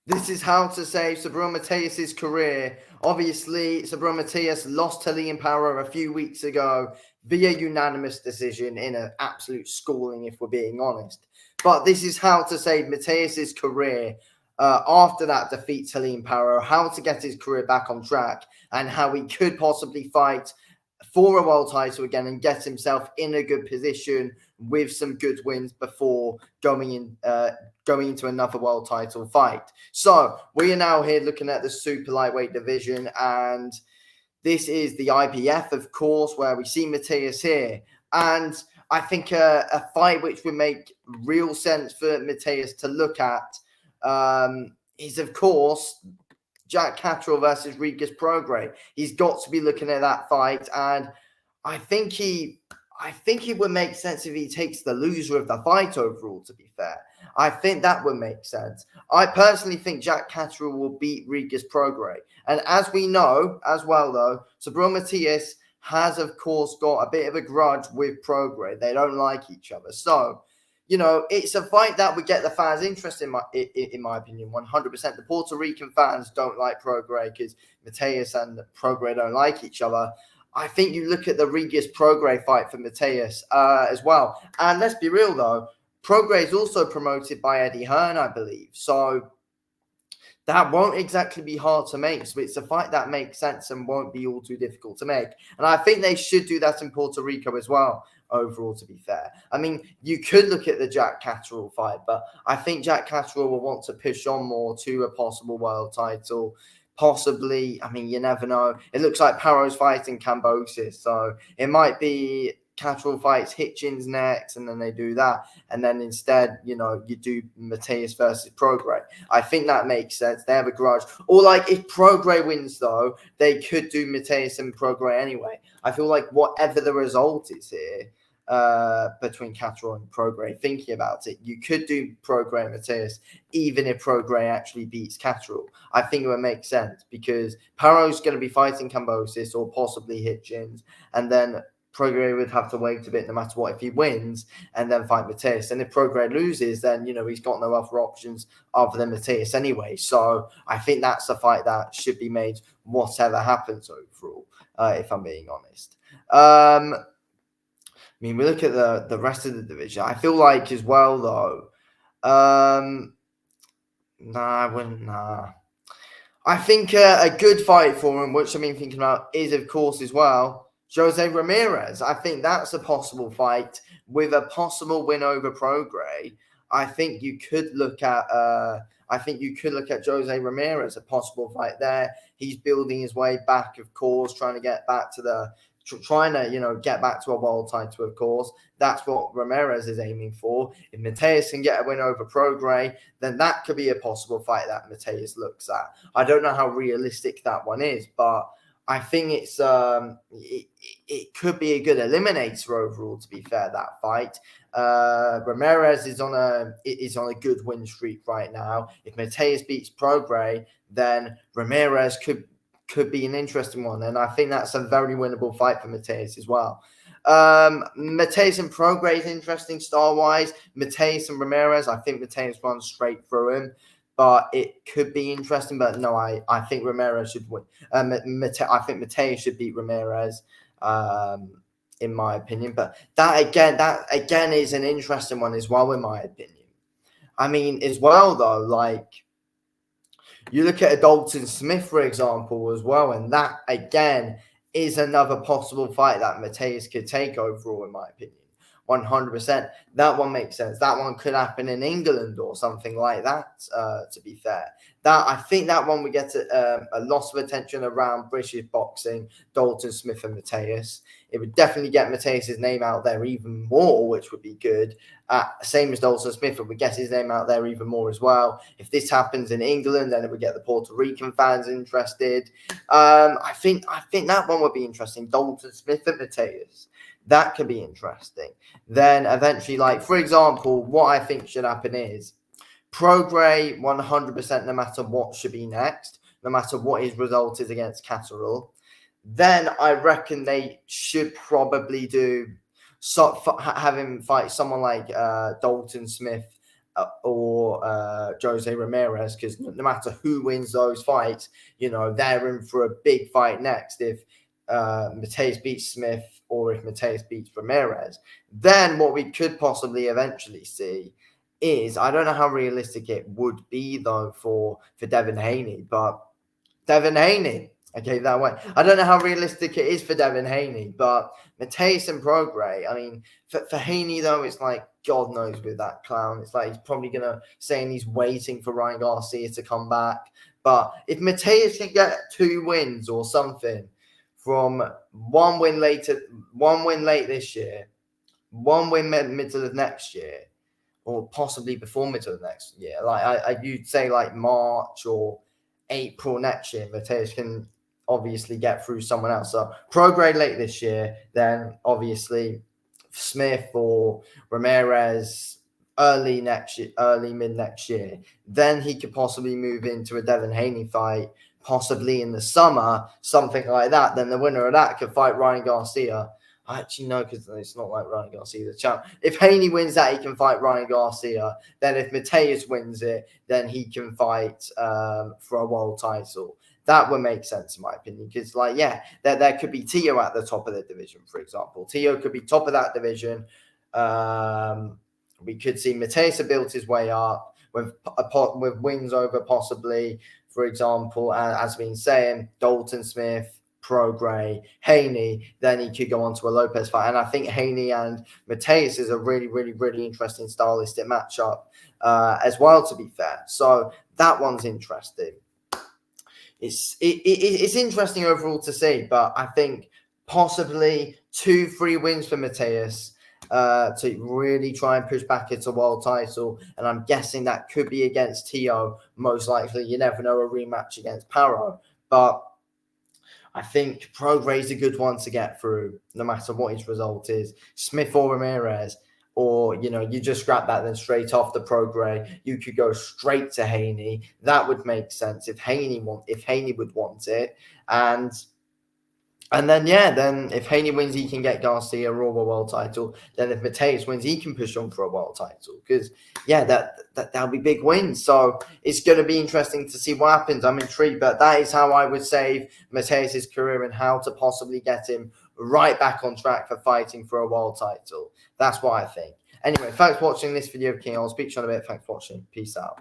This is how to save Subriel Matias' career. Obviously, Subriel Matias lost to Liam Power a few weeks ago via unanimous decision in an absolute schooling, if we're being honest. But this is how to save Matias' career after that defeat to Liam Power, how to get his career back on track, and how he could possibly fight for a world title again and get himself in a good position with some good wins before going into another world title fight. So we are now here looking at the super lightweight division, and this is the IBF, of course, where we see Matias here. And I think a fight which would make real sense for Matias to look at is, of course, Jack Catterall versus Regis Prograis. He's got to be looking at that fight, and I think it would make sense if he takes the loser of the fight overall, to be fair. I think that would make sense. I personally think Jack Catterall will beat Regis Prograis. And as we know as well, though, Subriel Matias has, of course, got a bit of a grudge with Prograis. They don't like each other. So, it's a fight that would get the fans interested, in my opinion, 100%. The Puerto Rican fans don't like Prograis because Matias and Prograis don't like each other. I think you look at the Regis Prograis fight for Matias as well. And let's be real, though. Prograis is also promoted by Eddie Hearn, I believe. So that won't exactly be hard to make. So it's a fight that makes sense and won't be all too difficult to make. And I think they should do that in Puerto Rico as well, overall, to be fair. I mean, you could look at the Jack Catterall fight, but I think Jack Catterall will want to push on more to a possible world title. Possibly, I mean, you never know. It looks like Paro's fighting Cambosis, so it might be Catterall fights Hitchens next, and then they do that, and then instead, you do Matias versus Prograis. I think that makes sense. They have a grudge, or like if Prograis wins, though, they could do Matias and Prograis anyway. I feel like whatever the result is here, between Catterall and Prograis, thinking about it, you could do Prograis and Matias, even if Prograis actually beats Catterall. I think it would make sense because Paro's going to be fighting Cambosis or possibly Hitchens, and then Prograis would have to wait a bit no matter what if he wins, and then fight Matias. And if Prograis loses, then he's got no other options other than Matias anyway. So I think that's a fight that should be made whatever happens overall, if I'm being honest. I mean, we look at the rest of the division. I feel like as well, though. I wouldn't. Nah. I think a good fight for him, which thinking about, is of course as well Jose Ramirez. I think that's a possible fight with a possible win over Prograis. I think you could look at. Jose Ramirez, a possible fight there. He's building his way back, of course, trying to get back to get back to a world title, of course. That's what Ramirez is aiming for. If Matias can get a win over Prograis, then that could be a possible fight that Matias looks at. I don't know how realistic that one is, but I think it's it could be a good eliminator overall, to be fair, that fight. Ramirez is on a good win streak right now. If Matias beats Prograis, then Ramirez could be an interesting one, and I think that's a very winnable fight for Matias as well. Matias and Prograis is interesting style-wise. Matias and Ramirez, I think Matias runs straight through him, but it could be interesting. But no, I think Ramirez should win. I think Matias should beat Ramirez, in my opinion. But that again is an interesting one as well, in my opinion. I mean, as well though, like, you look at a Dalton Smith, for example, as well, and that, again, is another possible fight that Matias could take overall, in my opinion. 100%. That one makes sense. That one could happen in England or something like that, to be fair. I think that one would get a lot of attention around British boxing, Dalton Smith and Matias. It would definitely get Matias' name out there even more, which would be good. Same as Dalton Smith, it would get his name out there even more as well. If this happens in England, then it would get the Puerto Rican fans interested. I think that one would be interesting. Dalton Smith and Matias. That could be interesting. Then eventually, like, for example, what I think should happen is Prograis 100%, no matter what, should be next, no matter what his result is against Catterall. Then I reckon they should probably have him fight someone like Dalton Smith Jose Ramirez, because no matter who wins those fights, they're in for a big fight next. If Matias beats Smith or if Matias beats Ramirez, then what we could possibly eventually see is, I don't know how realistic it would be though for Devin Haney, but Devin Haney, okay, that way. I don't know how realistic it is for Devin Haney, but Matias and Prograis, I mean, for Haney, though, it's like, God knows with that clown. It's like he's probably going to saying he's waiting for Ryan Garcia to come back. But if Matias can get 2 wins or something from one win late this year, 1 win middle of next year, or possibly before middle of next year, like you'd say like March or April next year, Matias can obviously get through someone else. So Prograis late this year, then obviously Smith or Ramirez early mid next year. Then he could possibly move into a Devin Haney fight, possibly in the summer, something like that. Then the winner of that could fight Ryan Garcia. I actually know, because it's not like Ryan Garcia the champ. If Haney wins that, he can fight Ryan Garcia. Then if Matias wins it, then he can fight for a world title. That would make sense in my opinion, because there could be Tio at the top of the division, for example. Tio could be top of that division. We could see Matias built his way up with wins over possibly, for example, as been saying, Dalton Smith, Prograis, Haney, then he could go on to a Lopez fight. And I think Haney and Matias is a really, really, really interesting stylistic matchup as well, to be fair. So that one's interesting. It's interesting overall to see, but I think possibly 2-3 wins for Matias to really try and push back into world title. And I'm guessing that could be against Tio, most likely. You never know, a rematch against Paro. But I think Prograis is a good one to get through, no matter what his result is. Smith or Ramirez, or, you just scrap that then straight off the Prograis. You could go straight to Haney. That would make sense if Haney would want it. And then, then if Haney wins, he can get Garcia or a world title. Then if Matias wins, he can push on for a world title. Because, that'll be big wins. So it's going to be interesting to see what happens. I'm intrigued. But that is how I would save Matias' career and how to possibly get him right back on track for fighting for a world title. That's what I think. Anyway, thanks for watching this video, King. I'll speak to you in a bit. Thanks for watching. Peace out.